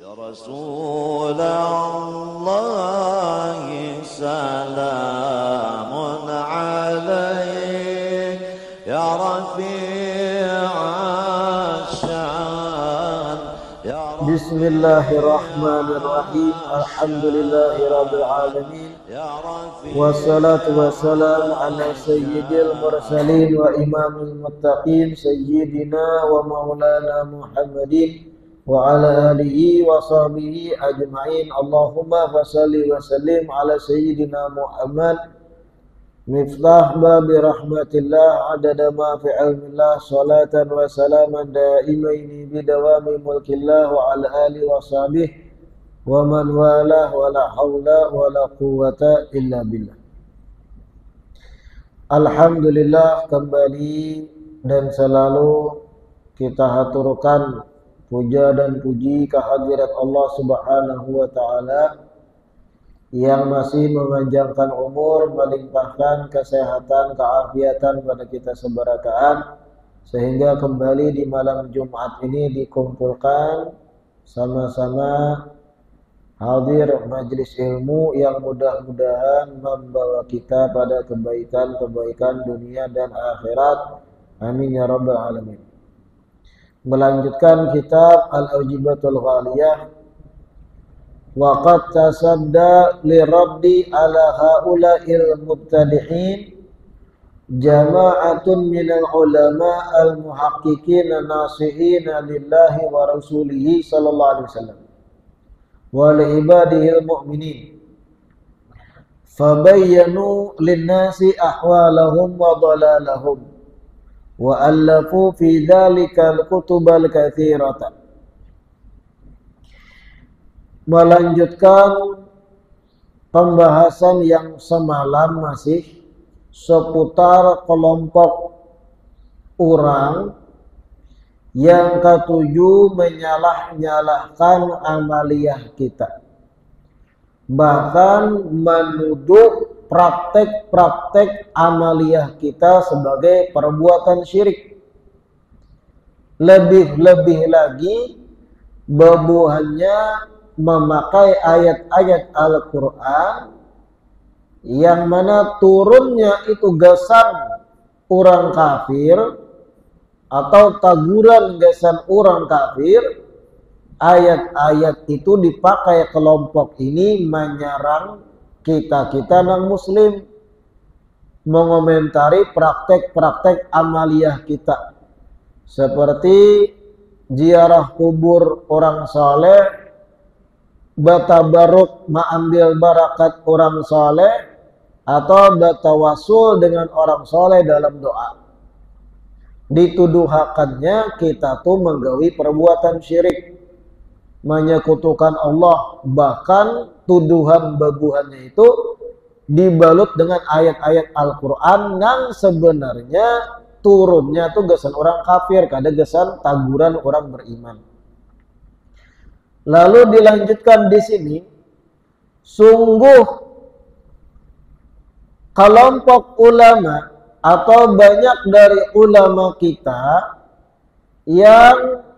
Ya Rasulullah salamun alaik ya rafi'asyan ya Bismillahirrahmanirrahim. Alhamdulillahirabbil alamin. Wassalatu wassalamu ala sayyidil mursalin wa imamil muttaqin sayyidina wa maulana Muhammadin wa ala alihi wa sahbihi ajma'in. Allahumma fashalli wa sallim ala sayyidina Muhammad miftah babi rahmatillah adada ma fi ilmillah salatan wa salaman daimaini bidawami mulkillah wa ala alihi wa sahbihi wa man walah wa la hawla wa la quwwata illa billah. Alhamdulillah, kembali dan selalu kita haturkan puja dan puji kehadirat Allah Subhanahu wa taala yang masih memanjangkan umur, melimpahkan kesehatan, keafiatan pada kita seberataan, sehingga kembali di malam Jumat ini dikumpulkan sama-sama hadir majlis ilmu yang mudah-mudahan membawa kita pada kebaikan-kebaikan dunia dan akhirat. Amin ya rabbal alamin. Melanjutkan kitab Al-Aujibatul Ghaliyah. Wa qad tasadda li raddi ala haula'il mubtadi'in jama'atun minal ulama al-muhaqqiqin nasihin lillahi wa rasulihi sallallahu alaihi wasallam wa li ibadihil mu'minin fabayyanu linnasi ahwalahum wa dalalahum wa allafu fi dhalikal kutubal katsirata. Melanjutkan pembahasan yang semalam masih seputar kelompok orang yang ketujuh menyalah-nyalahkan amaliyah kita, bahkan menuduh praktek-praktek amaliyah kita sebagai perbuatan syirik. Lebih-lebih lagi bebuhannya memakai ayat-ayat Al-Quran yang mana turunnya itu gasan orang kafir atau taguran gasan orang kafir. Ayat-ayat itu dipakai kelompok ini menyerang kita non muslim, mengomentari praktek-praktek amaliyah kita seperti ziarah kubur orang saleh, batabaruk mengambil barakat orang saleh, atau batawasul dengan orang saleh dalam doa. Dituduhakannya kita tuh menggawi perbuatan syirik, menyekutukan Allah. Bahkan tuduhan babuhannya itu dibalut dengan ayat-ayat Al-Quran yang sebenarnya turunnya tuh gesan orang kafir, kada gesan taguran orang beriman. Lalu dilanjutkan di sini, sungguh kelompok ulama atau banyak dari ulama kita yang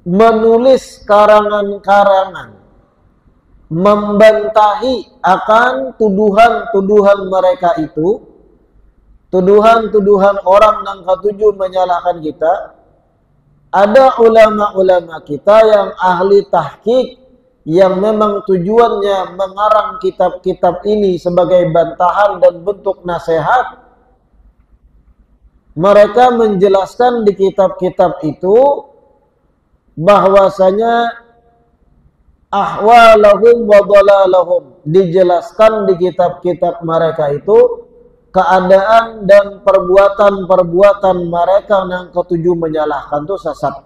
menulis karangan-karangan membantahi akan tuduhan-tuduhan mereka itu, tuduhan-tuduhan orang yang ketujuh menyalahkan kita. Ada ulama-ulama kita yang ahli tahqiq yang memang tujuannya mengarang kitab-kitab ini sebagai bantahan dan bentuk nasihat. Mereka menjelaskan di kitab-kitab itu bahwasanya ahwalahum wa dalalahum, dijelaskan di kitab-kitab mereka itu keadaan dan perbuatan-perbuatan mereka yang ketujuh menyalahkan itu sesat.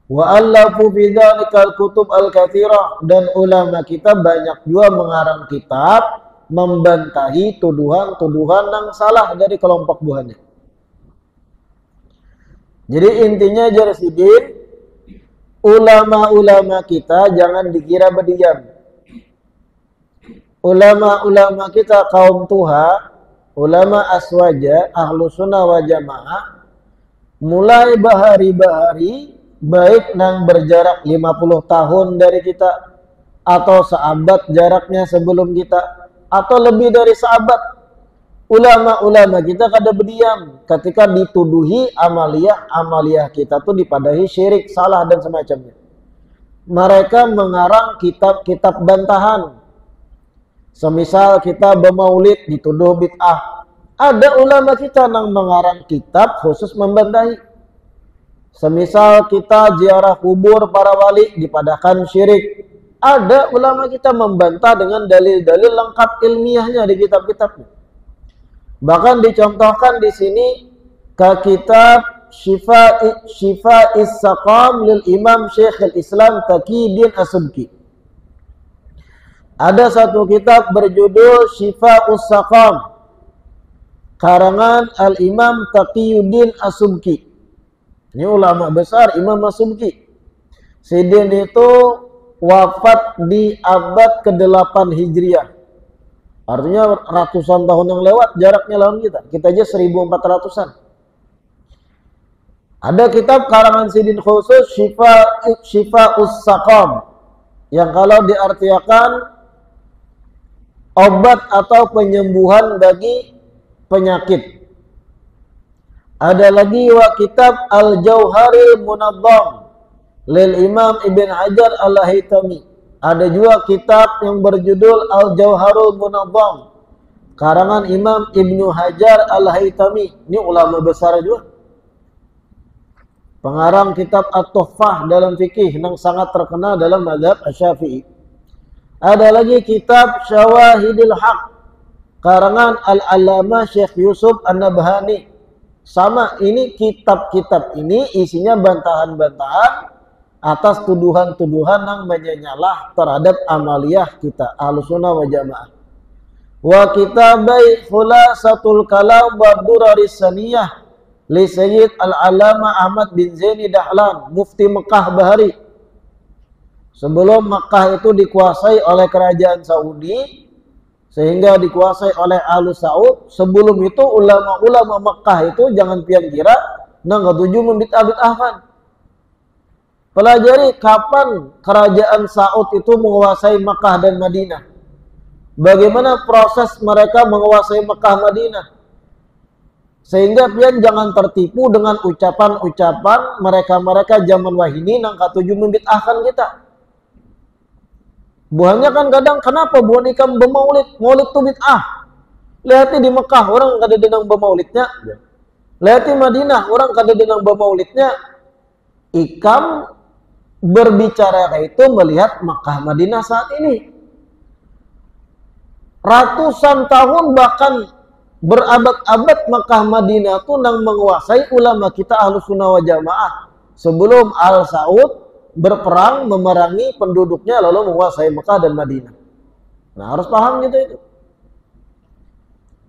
Wa allafu fi dzalikal kutub al-katsirah, dan ulama kita banyak juga mengarang kitab membantahi tuduhan-tuduhan yang salah dari kelompok buahnya. Jadi intinya Jarsidin, ulama-ulama kita jangan dikira berdiam. Ulama-ulama kita kaum tuha, ulama aswaja, ahlu sunnah wa jamaah, mulai bahari-bahari, baik nang berjarak 50 tahun dari kita, atau seabad jaraknya sebelum kita, atau lebih dari seabad. Ulama-ulama kita kada berdiam ketika dituduhi amaliyah kita tuh dipadahi syirik, salah dan semacamnya. Mereka mengarang kitab-kitab bantahan. Semisal kita bermaulid dituduh bid'ah. Ada ulama kita yang mengarang kitab khusus membantahi. Semisal kita ziarah kubur para wali dipadahkan syirik. Ada ulama kita membantah dengan dalil-dalil lengkap ilmiahnya di kitab-kitabnya. Bahkan dicontohkan di sini ke kitab Syifa'is Saqam lil Imam Syekhul Islam Taqiyuddin As-Subki. Ada satu kitab berjudul Syifa'us Saqam karangan Al-Imam Taqiyuddin As-Subki. Ini ulama besar Imam As-Subki. Sidin itu wafat di abad ke-8 Hijriah. Artinya ratusan tahun yang lewat jaraknya lawan kita. Kita aja 1400-an. Ada kitab karangan Sidin khusus Syifa'us Saqam yang kalau diartikan obat atau penyembuhan bagi penyakit. Ada lagi wa kitab Al-Jauharil Munazzam lil Imam Ibn Hajar Al-Haytami. Ada juga kitab yang berjudul Al-Jauharul Munazzam karangan Imam Ibnu Hajar Al-Haytami. Ini ulama besar juga. Pengarang kitab At-Tuhfah dalam fikih yang sangat terkenal dalam mazhab Asy-Syafi'i. Ada lagi kitab Syawahidil Haq karangan Al-Allamah Syekh Yusuf An-Nabhani. Sama, ini kitab-kitab ini isinya bantahan-bantahan atas tuduhan-tuduhan yang menyenyalah terhadap amaliyah kita Ahlussunnah wal Jamaah. Wa kitabai Khulasatul Kalam wa Duraris Saniyah li Sayyid Al-Allamah Ahmad bin Zaini Dahlan, mufti Mekah Bahari. Sebelum Mekah itu dikuasai oleh kerajaan Saudi sehingga dikuasai oleh Ahlus Saud, sebelum itu ulama-ulama Mekah itu jangan pian kira nang ketujuh membid'ah-bid'ahkan. Pelajari kapan kerajaan Saud itu menguasai Mekah dan Madinah. Bagaimana proses mereka menguasai Mekah Madinah. Sehingga pian jangan tertipu dengan ucapan-ucapan mereka-mereka zaman wahini nang katuju membid'ahkan kita. Buahnya kan kadang kenapa buah ikam bermaulid? Maulid itu bid'ah. Lihat di Mekah orang kada denang bermaulidnya. Lihat di Madinah orang kada denang bermaulidnya. Ikam berbicara itu melihat Mekah Madinah saat ini. Ratusan tahun bahkan berabad-abad Mekah Madinah itu nang menguasai ulama kita Ahlussunnah wal Jamaah sebelum Al Saud berperang memerangi penduduknya lalu menguasai Mekah dan Madinah. Nah, harus paham gitu itu.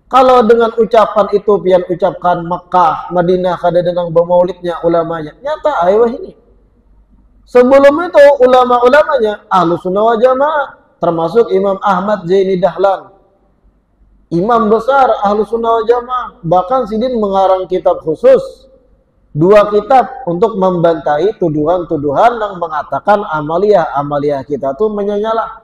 Kalau dengan ucapan itu pian ucapkan Mekah, Madinah kada denang bermaulidnya ulamanya. Nyata ayo ini. Sebelum itu ulama-ulamanya Ahlussunnah wal Jamaah termasuk Imam Ahmad Zaini Dahlan. Imam besar Ahlussunnah wal Jamaah. Bahkan Sidin mengarang kitab khusus, 2 kitab untuk membantahi tuduhan-tuduhan yang mengatakan amaliyah kita tuh menyenyalah.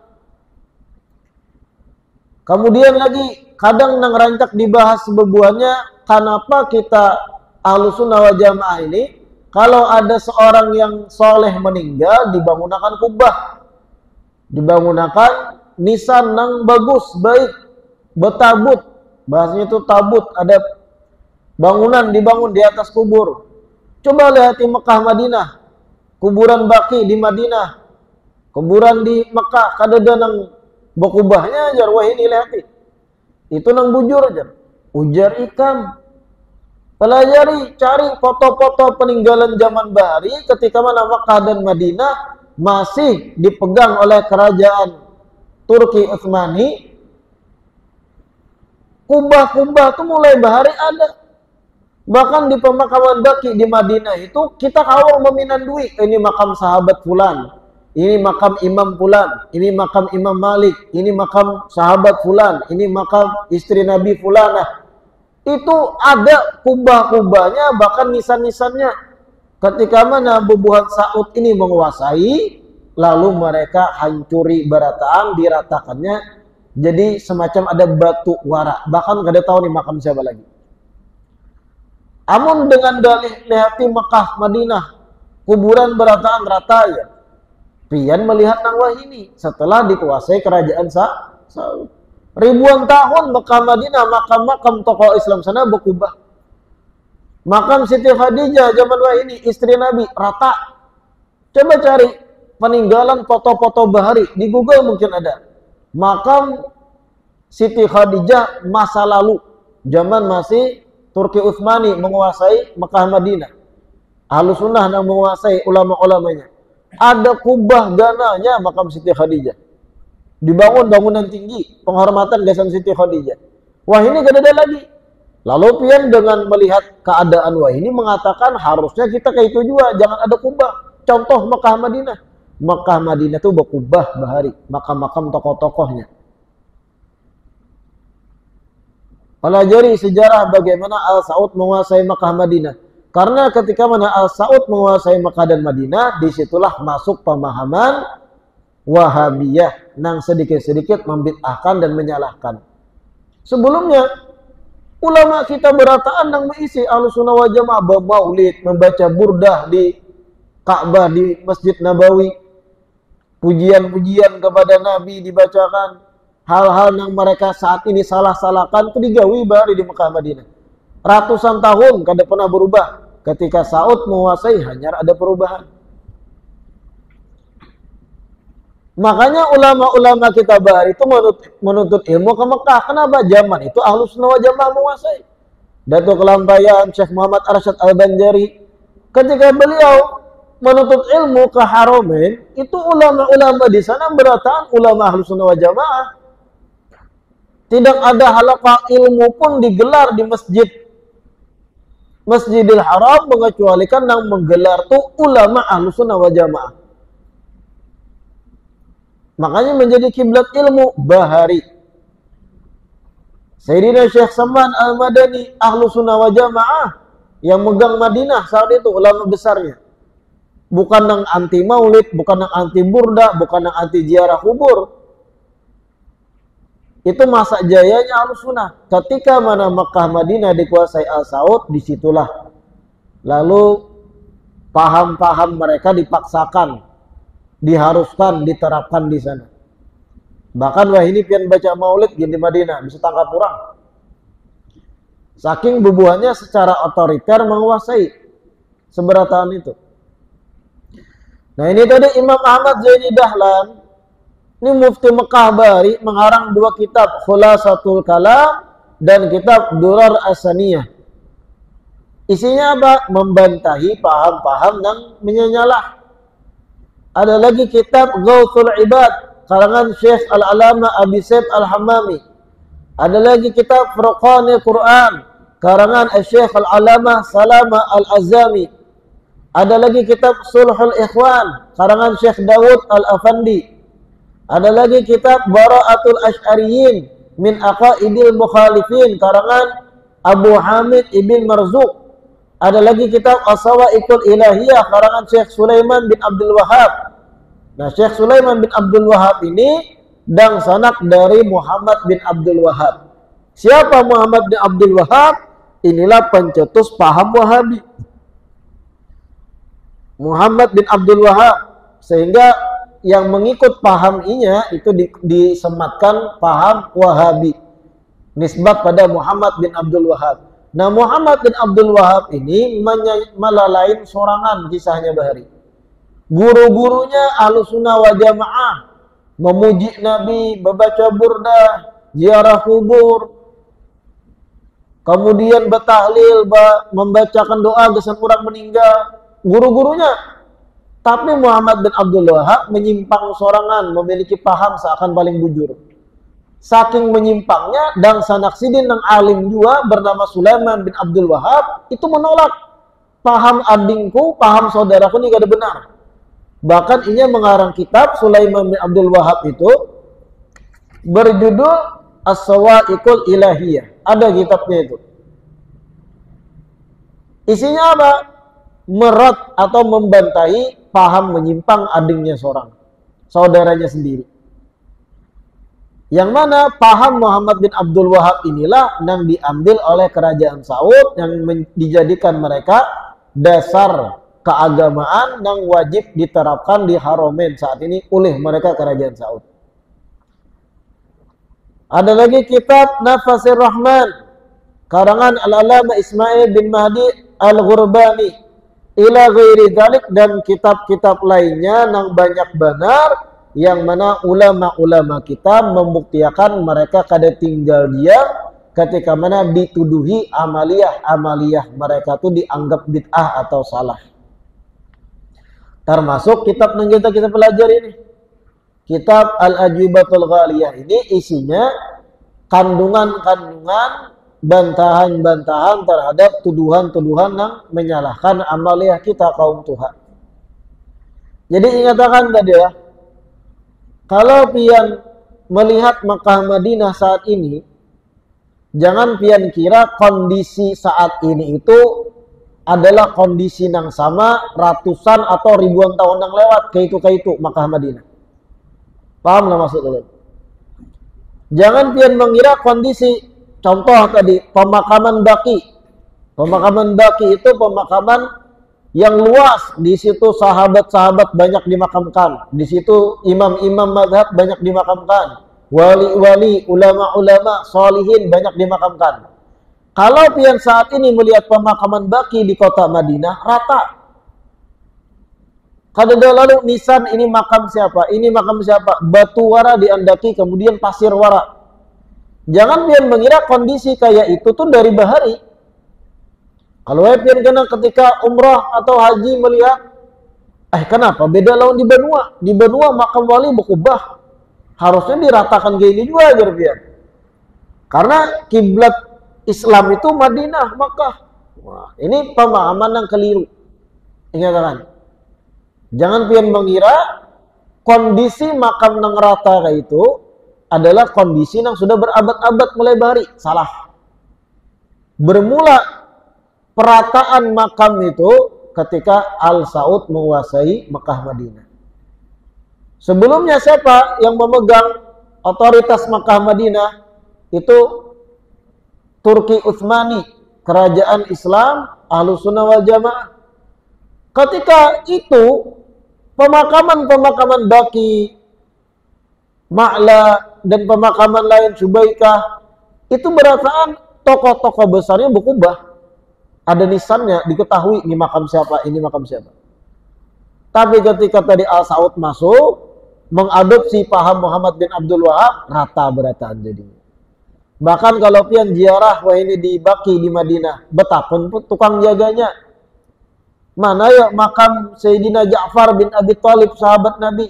Kemudian lagi kadang nang rancak dibahas bebuannya, kenapa kita Ahlussunnah wal Jamaah ini kalau ada seorang yang soleh meninggal dibangunakan kubah, dibangunakan nisan nang bagus, baik, betabut, bahasanya itu tabut, ada bangunan dibangun di atas kubur. Coba lihat di Mekah Madinah, kuburan Baqi di Madinah, kuburan di Mekah, kada ada nang bekubahnya ajar, wah ini lihat itu nang bujur ajar, ujar ikam. Pelajari, cari foto-foto peninggalan zaman bahari ketika mana Mekah dan Madinah masih dipegang oleh kerajaan Turki Utsmani. Kubah-kubah itu mulai bahari ada. Bahkan di pemakaman Baqi di Madinah itu kita kawal meminandui, ini makam sahabat fulan, ini makam imam fulan, ini makam Imam Malik, ini makam sahabat fulan, ini makam istri Nabi fulanah. itu ada kubah-kubahnya, bahkan nisan-nisannya. Ketika mana bubuhan Sa'ud ini menguasai, lalu mereka hancuri barataan, diratakannya, jadi semacam ada batu wara. Bahkan gak ada tahu nih makam siapa lagi. Amun dengan dalih lihati Mekah, Madinah, kuburan berataan rata ya. Pian melihat nang wahini setelah dikuasai kerajaan Sa'ud. Ribuan tahun Mekah Madinah, makam-makam tokoh Islam sana berkubah. Makam Siti Khadijah zaman wahini, istri Nabi, rata. Coba cari peninggalan foto-foto bahari di Google mungkin ada. Makam Siti Khadijah masa lalu, zaman masih Turki Utsmani menguasai Mekah Madinah. Ahlus Sunnah yang menguasai ulama-ulamanya. Ada kubah gananya makam Siti Khadijah. Dibangun bangunan tinggi, penghormatan gasan Siti Khadijah. Wah ini gak ada lagi. Lalu pian dengan melihat keadaan wah ini mengatakan harusnya kita kayak itu juga, jangan ada kubah. Contoh Mekah Madinah. Mekah Madinah itu berkubah bahari, makam-makam tokoh-tokohnya. Pelajari sejarah bagaimana Al Saud menguasai Mekah Madinah. Karena ketika mana Al Saud menguasai Mekah dan Madinah, disitulah masuk pemahaman Wahabiyah nang sedikit-sedikit membid'ahkan dan menyalahkan. Sebelumnya ulama kita berataan nang mengisi Ahlus Sunnah wal Jamaah bermaulid, membaca burdah di Ka'bah di Masjid Nabawi, pujian-pujian kepada Nabi dibacakan, hal-hal yang mereka saat ini salah-salahkan itu digawi bahari di Mekah Madinah. Ratusan tahun kada pernah berubah. Ketika Saud menguasai hanya ada perubahan. Makanya ulama-ulama kita bahari itu menuntut ilmu ke Mekah. Kenapa? Zaman itu Ahlus Sunnah wal Jamaah menguasai. Datuk Kelampayan Syekh Muhammad Arsyad Al-Banjari, ketika beliau menuntut ilmu ke Haramain, itu ulama-ulama di sana berataan ulama Ahlus Sunnah wal Jamaah. Tidak ada halaqah ilmu pun digelar di Masjidil Haram mengecualikan yang menggelar tuh ulama Ahlus Sunnah wal Jamaah. Makanya menjadi kiblat ilmu bahari. Sayyidina Syekh Saman Al-Madani Ahlus Sunnah wal Jamaah yang megang Madinah saat itu ulama besarnya. Bukan yang anti maulid, bukan yang anti burda, bukan yang anti ziarah kubur. Itu masa jayanya Ahlus Sunnah. Ketika mana Mekah Madinah dikuasai Al Saud, disitulah lalu paham-paham mereka dipaksakan, diharuskan, diterapkan di sana. Bahkan wah ini pian baca maulid di Madinah bisa tangkap orang. Saking bubuhannya secara otoriter menguasai seberataan itu. Nah ini tadi Imam Ahmad Zaini Dahlan, ini mufti Mekah bahari, mengarang dua kitab, Khulasatul Kalam dan kitab Durar As-Saniyah. Isinya apa? Membantahi paham-paham yang menyalah. Ada lagi kitab Ghawthul Ibad karangan Syekh Al-Alama Abi Saib Al-Hammami. Ada lagi kitab Furqanul Quran karangan Syekh Al-Alama Salama Al-Azami. Ada lagi kitab Sulhul Ikhwan karangan Syekh Dawud Al-Afandi. Ada lagi kitab Bara'atul Asy'ariyin min Aqaidil Mukhalifin karangan Abu Hamid Ibn Marzuq. Ada lagi kitab As-Sawa'iqul Ilahiyah karangan Syekh Sulaiman bin Abdul Wahhab. Nah, Syekh Sulaiman bin Abdul Wahhab ini dang sanak dari Muhammad bin Abdul Wahhab. Siapa Muhammad bin Abdul Wahhab? Inilah pencetus paham Wahabi. Muhammad bin Abdul Wahhab, sehingga yang mengikut paham inya itu disematkan paham Wahabi, nisbat pada Muhammad bin Abdul Wahhab. Nah, Muhammad bin Abdul Wahhab ini melalain sorangan kisahnya bahari. Guru-gurunya Ahlus Sunnah wal Jamaah, memuji Nabi, membaca burdah, ziarah kubur, kemudian bertahlil, membacakan doa gesan orang meninggal. Guru-gurunya. Tapi Muhammad bin Abdul Wahhab menyimpang sorangan, memiliki paham seakan paling bujur. Saking menyimpangnya, dan sanaksidin yang alim juga bernama Sulaiman bin Abdul Wahhab itu menolak. Paham adingku, paham saudaraku ini gak ada benar. Bahkan ia mengarang kitab Sulaiman bin Abdul Wahhab itu berjudul As-Sawa'iqul Ilahiyah. Ada kitabnya itu. Isinya apa? Merot atau membantahi paham menyimpang adiknya seorang, saudaranya sendiri. Yang mana paham Muhammad bin Abdul Wahab inilah yang diambil oleh kerajaan Saud, yang dijadikan mereka dasar keagamaan yang wajib diterapkan di Haramain saat ini oleh mereka kerajaan Saud. Ada lagi kitab Nafasir Rahman karangan Al-Alama Ismail bin Mahdi Al-Ghurbani ila ghairi dzalik, dan kitab-kitab lainnya yang banyak benar, yang mana ulama-ulama kita membuktikan mereka kada tinggal diam ketika mana dituduhi amaliyah mereka itu dianggap bid'ah atau salah. Termasuk kitab yang kita pelajari ini, kitab Al-Ajibatul Ghaliyah, ini isinya kandungan-kandungan bantahan-bantahan terhadap tuduhan-tuduhan yang menyalahkan amaliyah kita kaum Tuhan. Jadi ingatkan tadi ya, kalau pian melihat Makkah Madinah saat ini, jangan pian kira kondisi saat ini itu adalah kondisi yang sama ratusan atau ribuan tahun yang lewat ke itu Makkah Madinah. Paham lah maksud kalian? Jangan pian mengira kondisi, contoh tadi pemakaman Baqi. Pemakaman Baqi itu pemakaman yang luas, di situ sahabat-sahabat banyak dimakamkan, di situ imam-imam mazhab banyak dimakamkan, wali-wali, ulama-ulama, sholihin banyak dimakamkan. Kalau pian saat ini melihat pemakaman Baqi di kota Madinah, rata. Kada lalu nisan ini makam siapa, ini makam siapa, batu wara diandaki, kemudian pasir wara. Jangan pian mengira kondisi kayak itu tuh dari bahari. Kalau pian kena ketika umrah atau haji melihat, kenapa beda lawan di Benua? Di Benua makam wali berubah. Harusnya diratakan kayak ini juga aja pian. Karena kiblat Islam itu Madinah, Makkah. Wah, ini pemahaman yang keliru. Ingat kan? Jangan pian mengira kondisi makam yang rata kayak itu adalah kondisi yang sudah berabad-abad mulai bahari. Salah. Bermula perataan makam itu ketika Al-Saud menguasai Makkah Madinah. Sebelumnya siapa yang memegang otoritas Makkah Madinah? Itu Turki Utsmani, kerajaan Islam Ahlussunnah wal Jamaah. Ketika itu pemakaman-pemakaman Baqi, Ma'la, dan pemakaman lain Subaikah itu berataan tokoh-tokoh besarnya berubah. Ada nisannya, diketahui ini makam siapa, ini makam siapa. Tapi ketika tadi Al-Saud masuk, mengadopsi paham Muhammad bin Abdul Wahab, rata berataan jadinya. Bahkan kalau pian ziarah wah ini di Baqi di Madinah, betapun pun tukang jaganya. Mana ya makam Sayyidina Ja'far bin Abi Thalib, sahabat Nabi.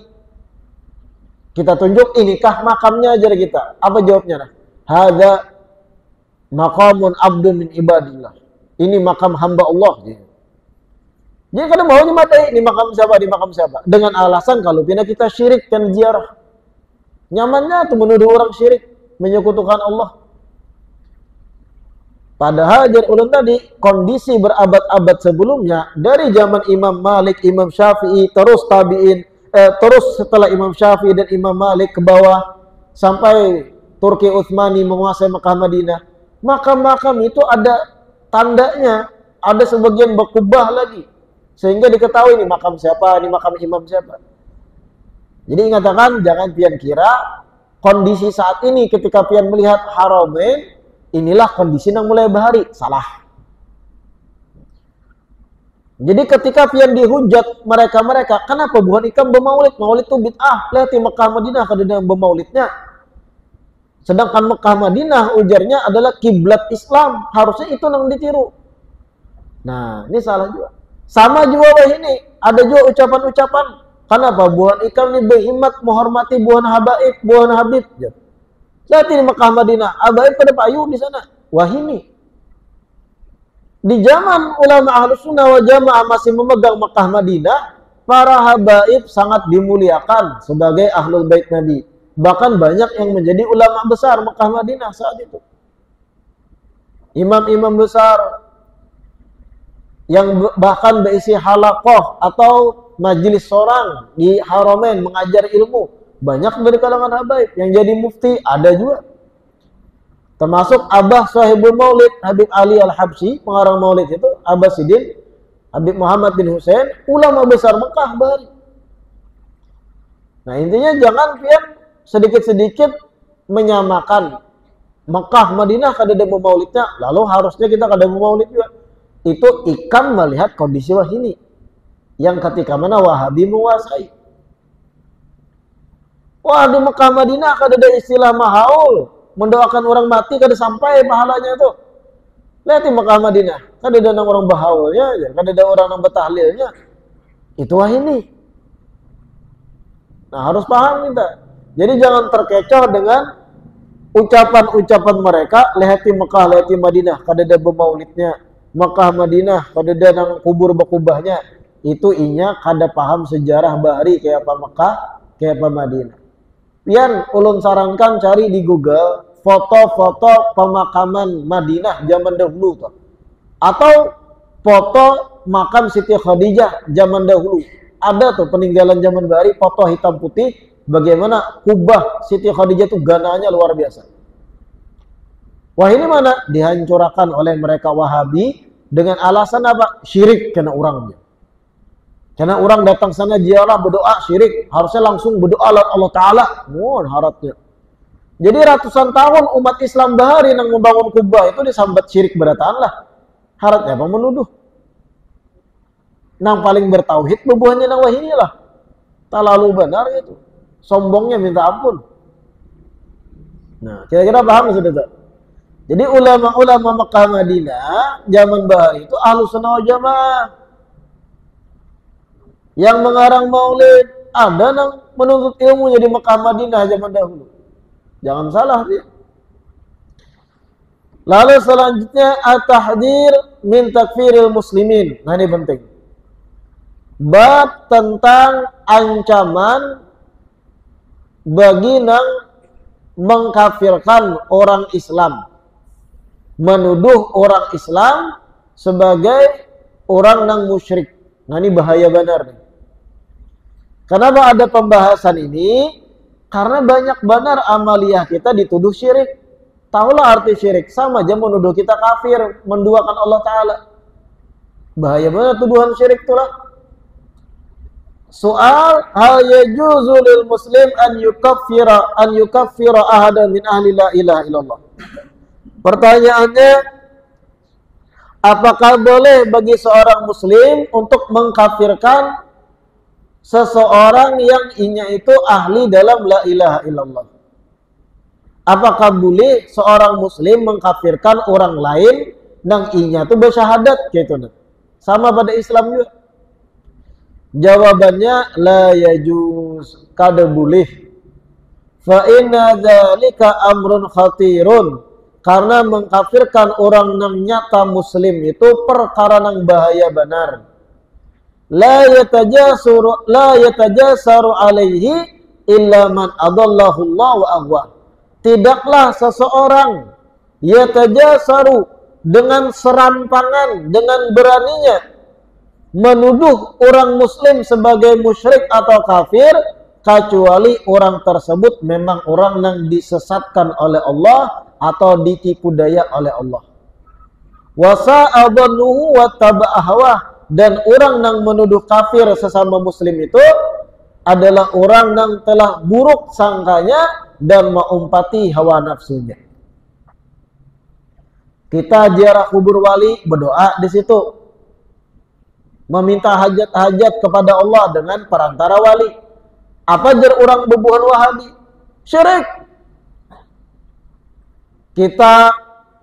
Kita tunjuk, inikah makamnya aja kita. Apa jawabnya? Hadza maqamun abdun min ibadillah. Ini makam hamba Allah. Jadi kadang maunya mati, ini makam siapa, di makam siapa. Dengan alasan kalau pindah kita syirik dan ziarah. Nyamannya tuh menuduh orang syirik, menyekutukan Allah. Padahal jadi ulun tadi, kondisi berabad-abad sebelumnya, dari zaman Imam Malik, Imam Syafi'i, terus tabi'in, terus setelah Imam Syafi'i dan Imam Malik ke bawah, sampai Turki Utsmani menguasai Makkah Madinah, makam-makam itu ada tandanya, ada sebagian berkubah lagi, sehingga diketahui ini makam siapa, ini makam imam siapa. Jadi ingatkan, jangan pian kira kondisi saat ini ketika pian melihat Haramain, inilah kondisi yang mulai bahari. Salah. Jadi ketika pian dihujat mereka-mereka, kenapa bukan ikam bermaulid? Maulid itu bid'ah. Lihat di Makkah Madinah kada ada yang bermaulidnya. Sedangkan Makkah Madinah ujarnya adalah kiblat Islam. Harusnya itu yang ditiru. Nah, ini salah juga. Sama juga ini. Ada juga ucapan-ucapan. Kenapa? Bukan ikam ini berhimmat menghormati buhan habaib, buhan habib. Lihat di Makkah Madinah. Habaib pada payu di sana. Wah ini. Di zaman ulama Ahlussunnah wal Jamaah masih memegang Makkah Madinah, para habaib sangat dimuliakan sebagai ahlul bait Nabi. Bahkan banyak yang menjadi ulama besar Makkah Madinah saat itu. Imam-imam besar. yang bahkan berisi halaqah atau majelis sorang di Haramain mengajar ilmu. Banyak dari kalangan habaib yang jadi mufti, ada juga. Termasuk Abah Sahibul Maulid, Habib Ali Al-Habsyi, pengarang Maulid itu, Abah Sidin, Habib Muhammad bin Hussein, ulama besar Mekah Bahari. Nah intinya jangan pian sedikit-sedikit menyamakan Mekah, Madinah kada ada maulidnya, lalu harusnya kita kada maulid juga. Itu ikam melihat kondisi wahini yang ketika mana Wahabi menguasai. Wah di Mekah, Madinah kada ada istilah mahaul, mendoakan orang mati kada sampai pahalanya itu. Lihat di Mekah, Madinah, kada ada orang bahaulnya, kada ada orang yang bertahlilnya. Itu wahini. Nah harus paham kita. Jadi jangan terkecoh dengan ucapan-ucapan mereka. Lihat di Mekah, lihat di Madinah, kada ada bermaulidnya. Mekah, Madinah, kada ada nang kubur berkubahnya. Itu inya kada paham sejarah Bahari kayak apa Mekah, kayak apa Madinah. Pian ulun sarankan cari di Google foto-foto pemakaman Madinah zaman dahulu tuh. Atau foto makam Siti Khadijah zaman dahulu. Ada tuh peninggalan zaman Bahari, foto hitam putih, bagaimana kubah Siti Khadijah itu gananya luar biasa. Wah ini mana? Dihancurkan oleh mereka Wahabi dengan alasan apa? Syirik kena orangnya. Karena orang datang sana ziarah berdoa syirik, harusnya langsung berdoa Allah Ta'ala. Mohon harapnya. Jadi ratusan tahun umat Islam Bahari yang membangun kubah itu disambat syirik berataan lah. Harapnya apa menuduh? Nang paling bertauhid bebuhannya nang wahini lah. Tak lalu benar itu. Sombongnya minta ampun. Nah, kira-kira paham sudah tak? Jadi ulama-ulama Mekah Madinah zaman Bahari itu Ahlus Sunnah wal Jamaah. Yang mengarang maulid ada yang menuntut ilmunya di Mekah Madinah zaman dahulu. Jangan salah dia. Lalu selanjutnya at-tahdzir min takfiril muslimin. Nah ini penting. Bab tentang ancaman bagi nang mengkafirkan orang Islam, menuduh orang Islam sebagai orang nang musyrik. Nah ini bahaya benar nih. Kenapa ada pembahasan ini? Karena banyak benar amaliyah kita dituduh syirik. Tahulah arti syirik, sama aja menuduh kita kafir, menduakan Allah Ta'ala. Bahaya benar tuduhan syirik itulah. Soal hal yajuzu lil muslim an yukaffira ahadan min ahli la ilaha illallah. Pertanyaannya, apakah boleh bagi seorang muslim untuk mengkafirkan seseorang yang inya itu ahli dalam la ilaha illallah? Apakah boleh seorang muslim mengkafirkan orang lain yang inya itu bersyahadat gitu? Sama pada Islam juga. Jawabannya la yajuz, kada boleh. Fa inna dzalika amrun khatirun. Karena mengkafirkan orang yang nyata muslim itu perkara yang bahaya benar. La yatajasaru alaihi illa man adallahu Allah wa aghwa. Tidaklah seseorang yatajasaru dengan serampangan, dengan beraninya menuduh orang muslim sebagai musyrik atau kafir, kecuali orang tersebut memang orang yang disesatkan oleh Allah atau ditipu daya oleh Allah. Wasa'adhannuhu wa taba'ahwa. Dan orang yang menuduh kafir sesama muslim itu adalah orang yang telah buruk sangkanya dan mengumpati hawa nafsunya. Kita ziarah kubur wali, berdoa di situ, meminta hajat-hajat kepada Allah dengan perantara wali. Apa jar orang bebuhan Wahabi? Syirik. Kita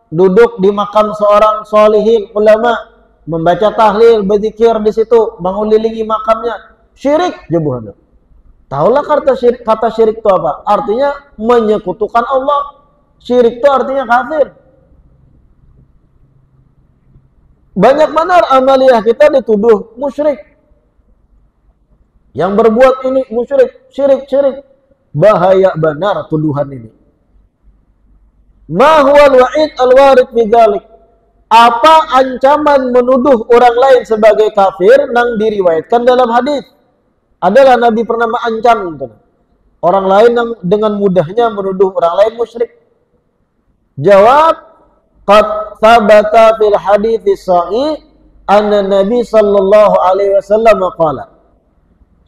duduk di makam seorang solihin ulama, membaca tahlil, berzikir di situ, mengelilingi makamnya. Syirik jebuhan. Tahulah kata syirik itu apa? Artinya menyekutukan Allah. Syirik itu artinya kafir. Banyak benar amaliyah kita dituduh musyrik. Yang berbuat ini musyrik, syirik. Bahaya benar tuduhan ini. Ma huwal wa'id al-warid bidzalik. apa ancaman menuduh orang lain sebagai kafir nang diriwayatkan dalam hadis. Adalah Nabi pernah mengancam orang lain yang dengan mudahnya menuduh orang lain musyrik. Jawab, qad thabata fil hadits sahih anna Nabi sallallahu alaihi wasallam qala.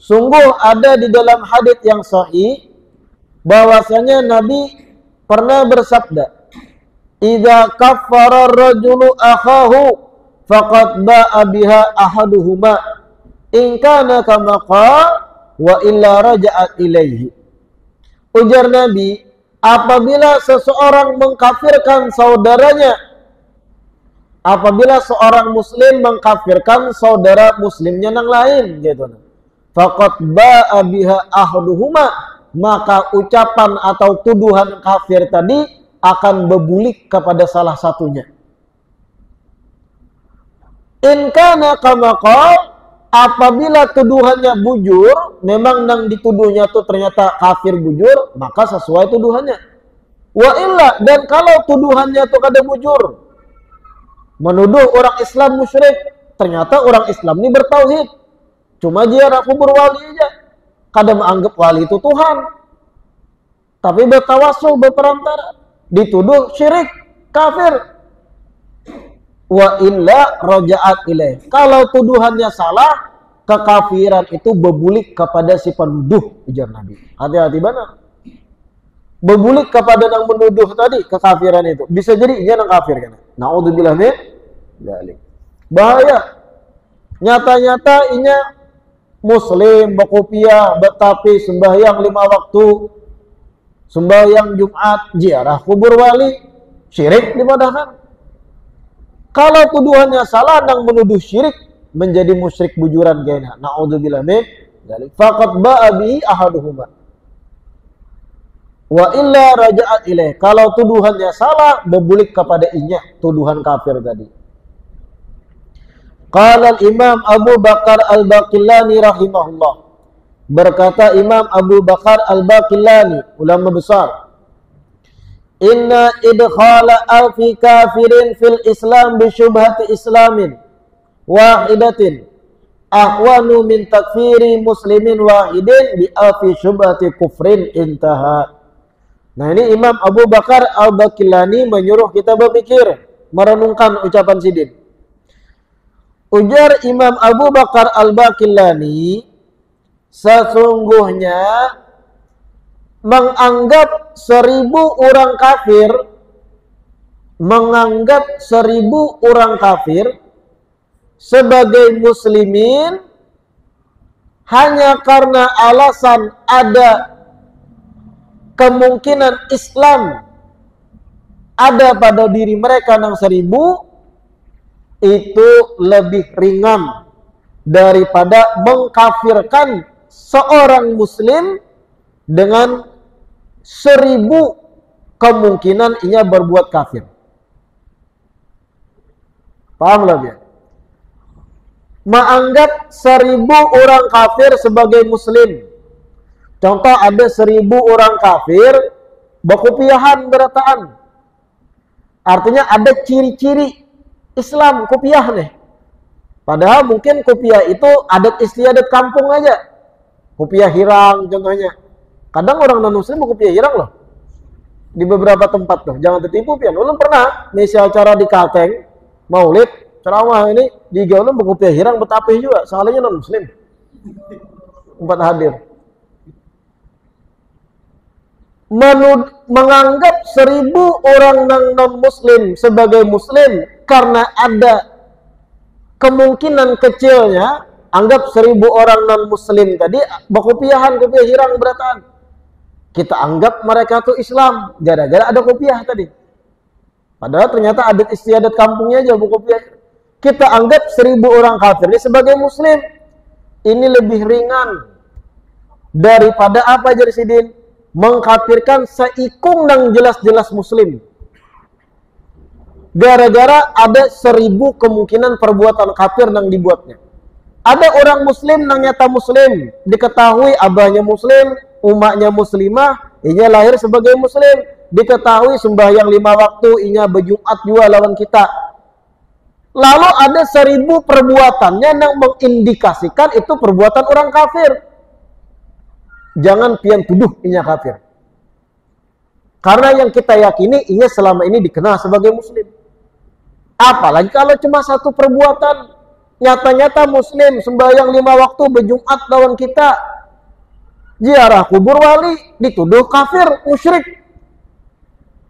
Sungguh ada di dalam hadis yang sahih bahwasanya Nabi pernah bersabda, "Idza kaffara ar-rajulu akhahu faqad ba'a biha ahaduhuma in kana kama qala wa illa raja'at ilaihi." Ujar Nabi, apabila seseorang mengkafirkan saudaranya, apabila seorang muslim mengkafirkan saudara muslimnya yang lain, gitu. Faqad ba'a biha ahaduhuma, maka ucapan atau tuduhan kafir tadi akan berbulik kepada salah satunya. In kana kama qala, apabila tuduhannya bujur, memang yang dituduhnya itu ternyata kafir bujur, maka sesuai tuduhannya. Wa illa, dan kalau tuduhannya itu kada bujur, menuduh orang Islam musyrik, ternyata orang Islam ini bertauhid, cuma ziarah kubur wali aja, kada menganggap wali itu Tuhan, tapi bertawasul, berperantara, dituduh syirik, kafir. Wa illa raja'at ilaih, kalau tuduhannya salah, kekafiran itu berbulik kepada si penuduh, ujar Nabi. Hati-hati benar. Berbulik kepada yang menuduh tadi, kekafiran itu. Bisa jadi dia yang kafir kan. Na'udzubillah min dzalik. Bahaya. Nyata-nyata inya muslim, berkopiah, betapi sembahyang 5 waktu, sembahyang Jumat, ziarah kubur wali, syirik dipadakan. Kalau tuduhannya salah dan menuduh syirik, menjadi musyrik bujuran kayaknya. Na'udzubillah min dzalik. Faqad ba'a bihi ahaduhuma. Wa illa raja'at ilaih. Kalau tuduhannya salah, berbulik kepada inya, tuduhan kafir tadi. Qala al-Imam Abu Bakar al-Baqillani rahimahullah. Berkata Imam Abu Bakar al-Baqillani, ulama besar, inna idkhala alfi kafirin fil Islam bi syubhati islamin wahidatin ahwanu min takfiri muslimin wahidin bi alfi syubhati kufrin, intaha. Nah, ini Imam Abu Bakar al-Baqillani menyuruh kita berpikir, merenungkan ucapan sidin. Ujar Imam Abu Bakar al-Baqillani, sesungguhnya menganggap 1000 orang kafir, menganggap 1000 orang kafir sebagai muslimin hanya karena alasan ada kemungkinan Islam ada pada diri mereka yang 1000, itu lebih ringan daripada mengkafirkan seorang muslim dengan 1000 kemungkinan ia berbuat kafir. Paham lah ya? Menganggap 1000 orang kafir sebagai muslim. Contoh, ada 1000 orang kafir berkopiahan berataan. Artinya ada ciri-ciri Islam kopiah nih. Padahal mungkin kopiah itu adat istiadat kampung aja. Kopiah hirang contohnya. Kadang orang non-muslim berkopiah hirang loh. Di beberapa tempat tuh. Jangan tertipu pian. Ulun pernah ngisi acara di Kalteng, Maulid, ceramah ini di Gaulun berkopiah hirang betapih juga. Soalnya non-muslim. Empat hadir. Menganggap 1000 orang non-muslim sebagai muslim karena ada kemungkinan kecilnya, anggap 1000 orang non-muslim tadi berkopiahan, kopiah hirang berataan. Kita anggap mereka tuh Islam gara-gara ada kopiah tadi. Padahal ternyata adat istiadat kampungnya aja berkopiah. Kita anggap 1000 orang kafir ini sebagai muslim. Ini lebih ringan daripada apa jadi sidin? Mengkafirkan seikung dan jelas-jelas muslim. Gara-gara ada 1000 kemungkinan perbuatan kafir yang dibuatnya. Ada orang muslim yang nyata muslim, diketahui abahnya muslim, umaknya muslimah, ia lahir sebagai muslim, diketahui sembahyang 5 waktu, ia berjumat juga lawan kita. lalu ada 1000 perbuatannya yang mengindikasikan itu perbuatan orang kafir. Jangan pian tuduh inya kafir. Karena yang kita yakini inya selama ini dikenal sebagai muslim. Apalagi kalau cuma satu perbuatan, nyata-nyata muslim, sembahyang 5 waktu, berjumat lawan kita, ziarah kubur wali, dituduh kafir, musyrik.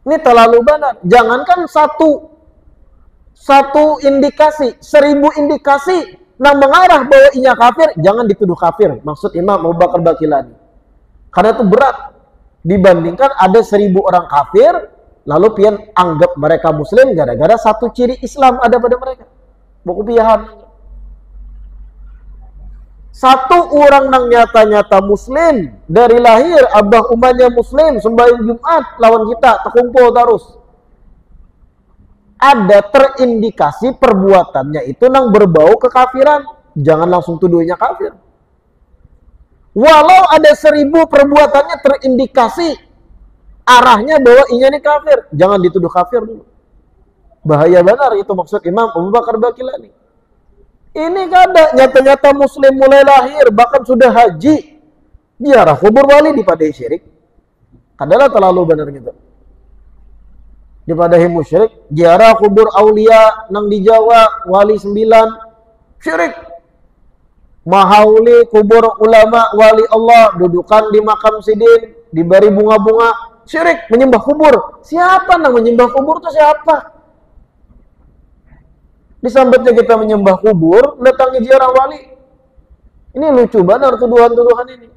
Ini terlalu benar. Jangankan satu indikasi, 1000 indikasi yang mengarah bahwa inya kafir, jangan dituduh kafir. Maksud Imam Abu Bakar Baqilani. Karena itu berat dibandingkan ada 1000 orang kafir, lalu pian anggap mereka muslim gara-gara satu ciri Islam ada pada mereka. Buku piahan. Satu orang yang nyata-nyata muslim dari lahir, abah umatnya muslim, sembahyang Jumat lawan kita, terkumpul terus. Ada terindikasi perbuatannya itu nang berbau kekafiran, jangan langsung tuduhnya kafir. Walau ada 1000 perbuatannya terindikasi arahnya bahwa inya ini kafir, jangan dituduh kafir dulu. Bahaya benar itu maksud Imam Abu Bakar Baqilani. Ini kada nyata-nyata muslim mulai lahir, bahkan sudah haji, ziarah kubur wali dipadahi syirik. Kadalah terlalu benar gitu. Dipadahi musyrik, ziarah kubur aulia nang di Jawa, wali 9, syirik. Mahauli kubur ulama wali Allah, dudukan di makam sidin, diberi bunga-bunga, syirik, menyembah kubur. Siapa nang menyembah kubur itu siapa? Disambutnya kita menyembah kubur, datangi ziarah wali. Ini lucu benar tuduhan-tuduhan ini.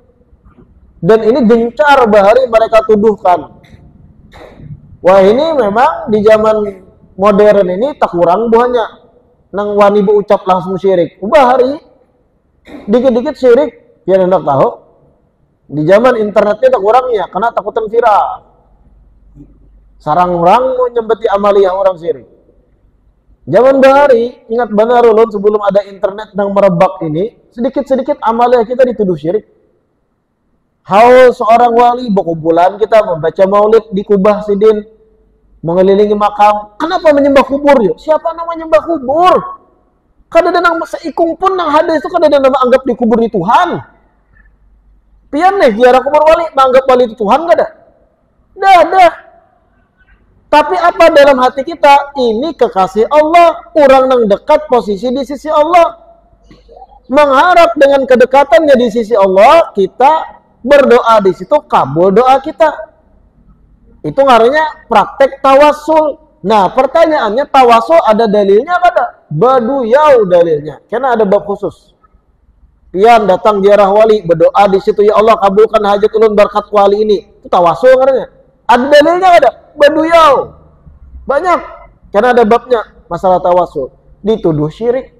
Dan ini gencar bahari mereka tuduhkan. Wah, ini memang di zaman modern ini tak kurang buahnya. Nang wani ucap langsung syirik. Bahari dikit-dikit syirik, ya hendak tahu. Di zaman internetnya tak kurangnya, karena takutan viral. Sarang orang mau nyembeti amaliyah orang syirik. Zaman bahari, ingat benar ulun sebelum ada internet yang merebak ini, sedikit-sedikit amaliyah kita dituduh syirik. Haul seorang wali, berkumpulan kita membaca maulid di Kubah Sidin, mengelilingi makam. Kenapa menyembah kubur ya? Siapa nama menyembah kubur? Kada ada nang seikung pun nang hadis itu kada ada nama anggap di kubur di Tuhan. Pian nih ziarah kubur wali, menganggap wali itu Tuhan kada? Dah. Tapi apa dalam hati kita? Ini kekasih Allah, orang yang dekat posisi di sisi Allah. Mengharap dengan kedekatannya di sisi Allah, kita berdoa di situ, kabul doa kita. Itu ngaruhnya praktek tawasul. Nah, pertanyaannya tawasul ada dalilnya kada? Baduyau dalilnya. Karena ada bab khusus. Pian datang ziarah wali, berdoa di situ, ya Allah kabulkan hajat ulun berkat wali ini. Itu tawasul ngaruhnya. Ada dalilnya kada? Baduyau. Banyak. Karena ada babnya masalah tawasul. Dituduh syirik.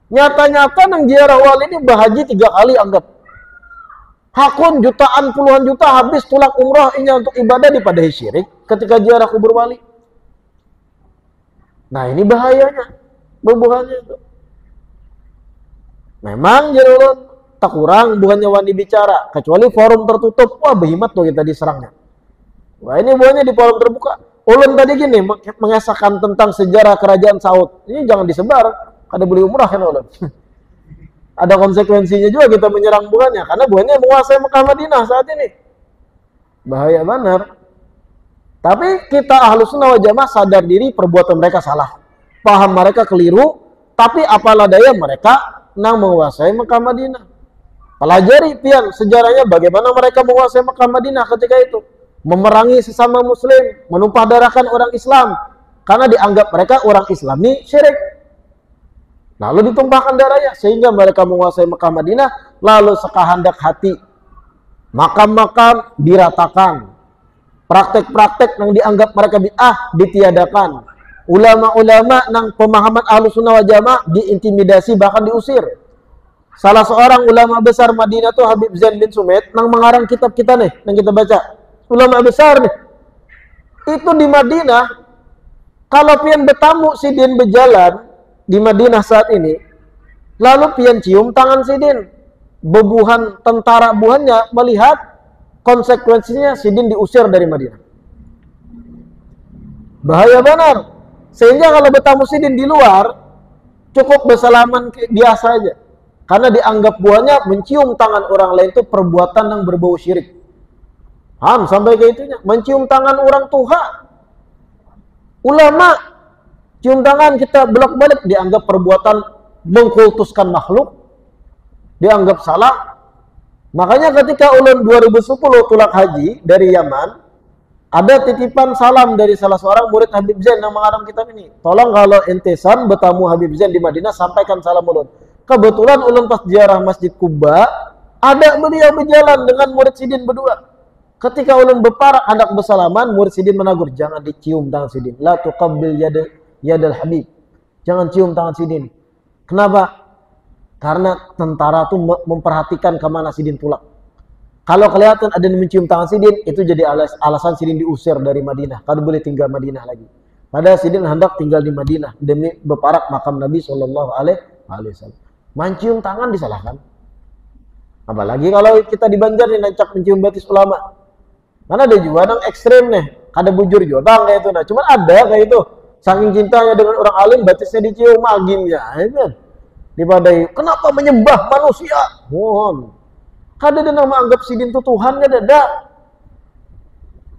Nyata-nyata nang ziarah wali ini berhaji 3 kali anggap. Hakun jutaan puluhan juta habis tulang umrah ini untuk ibadah dipadahi syirik ketika ziarah kubur wali. Nah, ini bahayanya. Bubuhannya itu. Memang jadi tak kurang bukannya wani bicara, kecuali forum tertutup. Wah, behemat tuh kita diserangnya. Wah, ini buahnya di forum terbuka. Ulun tadi gini mengesahkan tentang sejarah kerajaan Saud. Ini jangan disebar, kada boleh umrah kan ulun. Ada konsekuensinya juga kita menyerang buahnya, karena buahnya menguasai Mekah Madinah saat ini. Bahaya benar. Tapi kita Ahlussunnah wal Jamaah sadar diri perbuatan mereka salah. Paham mereka keliru, tapi apalah daya mereka nang menguasai Mekah Madinah. Pelajari pian sejarahnya bagaimana mereka menguasai Mekah Madinah ketika itu. Memerangi sesama muslim, menumpah darahkan orang Islam. Karena dianggap mereka orang Islam ini syirik. Lalu ditumpahkan darahnya sehingga mereka menguasai Mekah Madinah, lalu sekahandak hati. Makam-makam diratakan. Praktek-praktek yang dianggap mereka bid'ah ditiadakan. Ulama-ulama yang pemahaman Ahlussunnah wal Jamaah diintimidasi bahkan diusir. Salah seorang ulama besar Madinah tuh Habib Zain bin Sumait yang mengarang kitab kita nih yang kita baca. Ulama besar nih. Itu di Madinah kalau pian bertamu sidin berjalan di Madinah saat ini, lalu pian cium tangan sidin. Bebuhan tentara buhannya melihat konsekuensinya sidin diusir dari Madinah. Bahaya benar. Sehingga kalau bertamu sidin di luar, cukup bersalaman biasa aja. Karena dianggap buahnya mencium tangan orang lain itu perbuatan yang berbau syirik. Sampai ke itunya. Mencium tangan orang tua. Ulama, cium tangan kita bolak-balik dianggap perbuatan mengkultuskan makhluk. Dianggap salah. Makanya ketika ulun 2010 tulak haji dari Yaman, ada titipan salam dari salah seorang murid Habib Zain yang mengarang kitab ini. Tolong kalau entisan bertamu Habib Zain di Madinah, sampaikan salam ulun. Kebetulan ulun pas ziarah Masjid Kuba, ada beliau berjalan dengan murid sidin berdua. Ketika ulun berparak hendak bersalaman, murid sidin menegur, jangan dicium tangan sidin. La tuqabbil yadal Habib. Jangan cium tangan sidin. Kenapa? Karena tentara itu memperhatikan kemana sidin tulak. Kalau kelihatan ada yang mencium tangan sidin, itu jadi alasan sidin diusir dari Madinah. Kalau boleh tinggal Madinah lagi. Padahal sidin hendak tinggal di Madinah demi berparak makam Nabi Shallallahu Alaihi Wasallam. Mencium tangan disalahkan. Apalagi kalau kita di Banjar nih nancap mencium batis ulama. Mana ada juga yang ekstrem nih. Ada bujur juga bang kayak itu. Nah, cuman ada kayak itu. Saking cintanya dengan orang alim, batisnya dicium maginnya. Dipadai. Kenapa menyembah manusia? Mohon. Kada ada nama anggap sidin itu Tuhan, kada ada.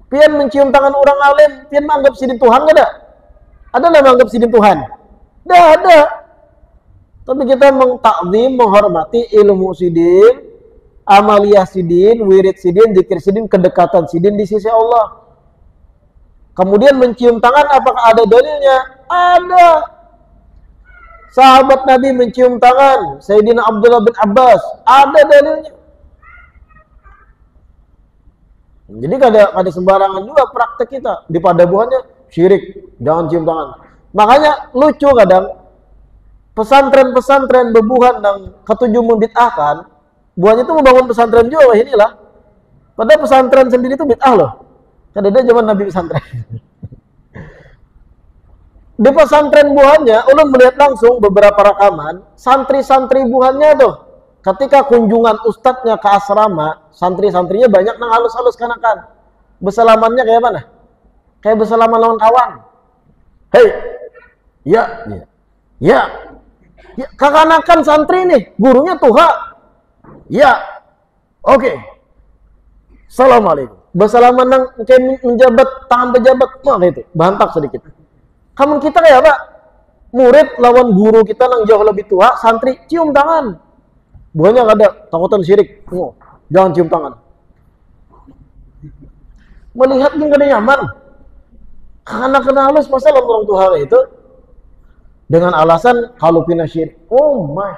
Pian mencium tangan orang alim, pian menganggap sidin Tuhan, kada ada. Ada nama anggap sidin Tuhan? Dah ada. Tapi kita mengtakzim, menghormati ilmu sidin, amaliyah sidin, wirid sidin, zikir sidin, kedekatan sidin di sisi Allah. Kemudian mencium tangan, apakah ada dalilnya? Ada. Sahabat Nabi mencium tangan, Sayyidina Abdullah bin Abbas, ada dalilnya. Jadi kada sembarangan juga praktek kita. Di padabuhannya syirik, jangan cium tangan. Makanya lucu kadang pesantren-pesantren bebuhan yang ketujuh membid'ahkan, buahnya itu membangun pesantren juga inilah. Padahal pesantren sendiri itu bid'ah loh. Kada ada zaman Nabi pesantren. Di pesantren buahnya, ulun melihat langsung beberapa rekaman, santri-santri buahnya tuh ketika kunjungan ustadznya ke asrama, santri-santrinya banyak nang halus-halus kanakan. Bersalamannya kayak mana? Kayak bersalaman lawan kawan. Hei, ya, kekanakan santri nih, gurunya tuha. Ya, oke. Assalamualaikum. Bersalaman nang kayak menjabat tangan pejabat, itu bantak sedikit. Kamu kita kayak apa? Murid lawan guru kita nang jauh lebih tua, santri cium tangan. Buahnya nggak ada, takutan syirik. Jangan cium tangan. Melihat ini kada nyaman. Karena kena halus masalah orang tua itu dengan alasan kalau pina syirik. Oh my.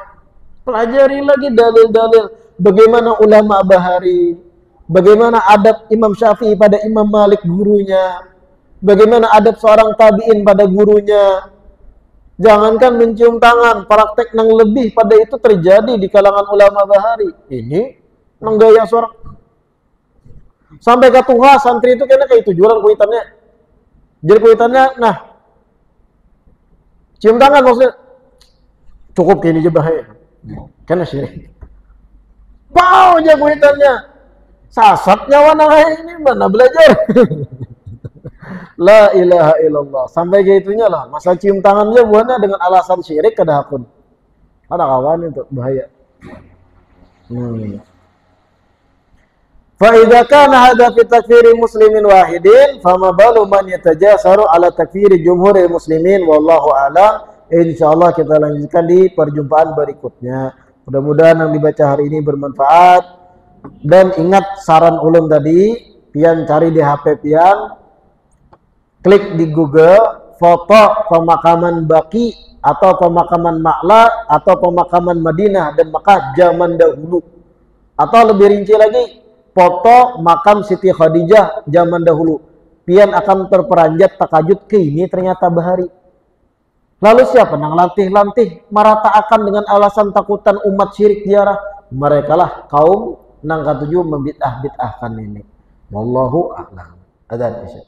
Pelajari lagi dalil-dalil bagaimana ulama Bahari, bagaimana adab Imam Syafi'i pada Imam Malik gurunya, bagaimana adab seorang tabi'in pada gurunya. Jangankan mencium tangan, praktek yang lebih pada itu terjadi di kalangan ulama Bahari. Ini menggaya suara. Sampai ke tuha santri itu kena kayak tujuan kuitannya. Jadi kuitannya, nah, cium tangan maksudnya cukup kayak ini aja bahaya. Karena syirik. Pau aja kuitannya. Sasat nyawa nang ini mana belajar. La ilaha illallah. Sampai kayak itunya lah. Masa cium tangannya buahnya dengan alasan syirik kada hakun. Ada kawan itu bahaya. Fa idza kana hadza fi takfiri muslimin wahidin fama balu man yatajasaru ala takfiri jumhuril muslimin wallahu a'lam. Insyaallah kita lanjutkan di perjumpaan berikutnya. Mudah-mudahan yang dibaca hari ini bermanfaat. Dan ingat saran ulun tadi, pian cari di HP pian, klik di Google foto pemakaman Baqi atau pemakaman Ma'la atau pemakaman Madinah dan Makkah zaman dahulu. Atau lebih rinci lagi, foto makam Siti Khadijah zaman dahulu. Pian akan terperanjat takajud ke ini ternyata Bahari. Lalu siapa nang lantih-lantih maratakan dengan alasan takutan umat syirik ziarah? Mereka lah kaum nang katujuh membid'ah-bid'ahkan ini. Wallahu a'lam. Adzan isya.